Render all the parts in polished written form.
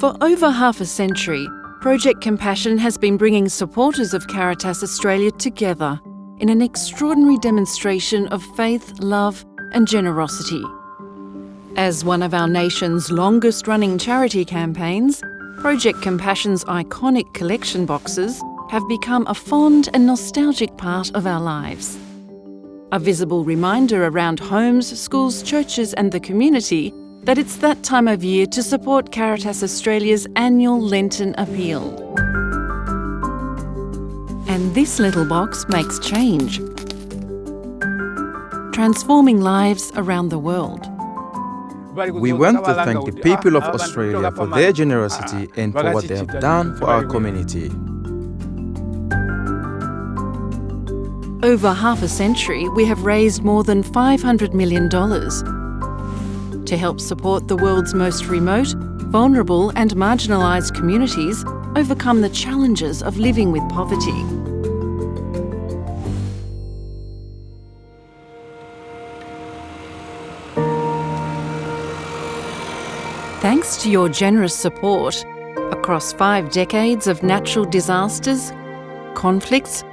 For over half a century, Project Compassion has been bringing supporters of Caritas Australia together in an extraordinary demonstration of faith, love and generosity. As one of our nation's longest-running charity campaigns, Project Compassion's iconic collection boxes have become a fond and nostalgic part of our lives. A visible reminder around homes, schools, churches and the community that it's that time of year to support Caritas Australia's annual Lenten appeal. And this little box makes change, transforming lives around the world. We want to thank the people of Australia for their generosity and for what they have done for our community. Over half a century, we have raised more than $500 million to help support the world's most remote, vulnerable and marginalised communities overcome the challenges of living with poverty. Thanks to your generous support, across 5 decades of natural disasters, conflicts,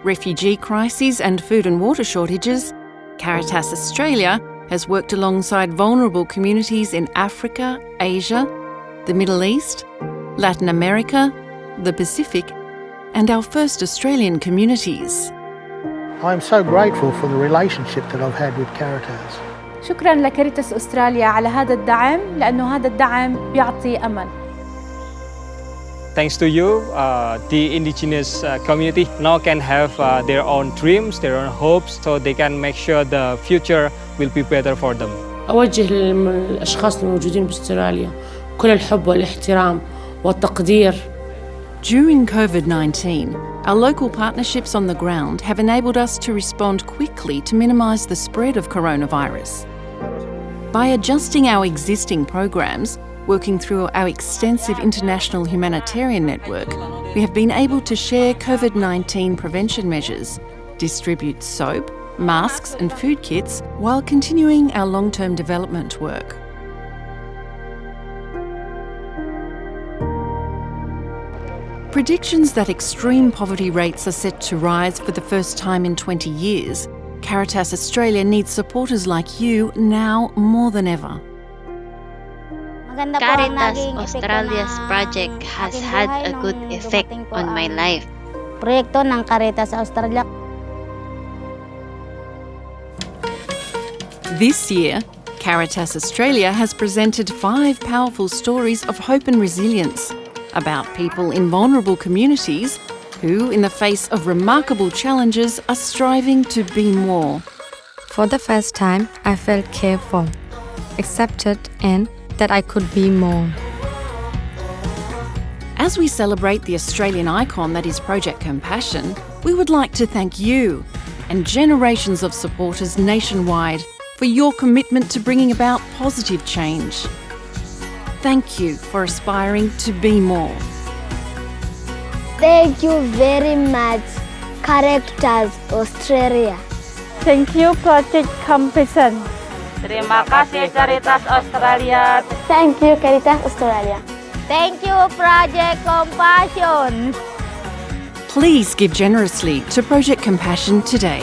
refugee crises and food and water shortages, Caritas Australia has worked alongside vulnerable communities in Africa, Asia, the Middle East, Latin America, the Pacific, and our first Australian communities. I'm so grateful for the relationship that I've had with Caritas. شكراً لكاريتاس أستراليا على هذا الدعم لأنه هذا الدعم بيعطي أمل. Thanks to you, the indigenous community now can have their own dreams, their own hopes, so they can make sure the future will be better for them. أوجه للأشخاص الموجودين بأستراليا كل الحب والاحترام والتقدير. During COVID-19, our local partnerships on the ground have enabled us to respond quickly to minimise the spread of coronavirus. By adjusting our existing programs, working through our extensive international humanitarian network, we have been able to share COVID-19 prevention measures, distribute soap, masks and food kits while continuing our long-term development work. Predictions that extreme poverty rates are set to rise for the first time in 20 years, Caritas Australia needs supporters like you now more than ever. Caritas Australia's project has had a good effect on my life. Proyekto ng Caritas Australia. This year, Caritas Australia has presented 5 powerful stories of hope and resilience about people in vulnerable communities who, in the face of remarkable challenges, are striving to be more. For the first time, I felt cared for, accepted and that I could be more. As we celebrate the Australian icon that is Project Compassion, we would like to thank you and generations of supporters nationwide for your commitment to bringing about positive change. Thank you for aspiring to be more. Thank you very much, Caritas Australia. Thank you, Project Compassion. Terima kasih Caritas Australia. Thank you, Caritas Australia. Thank you, Project Compassion. Please give generously to Project Compassion today.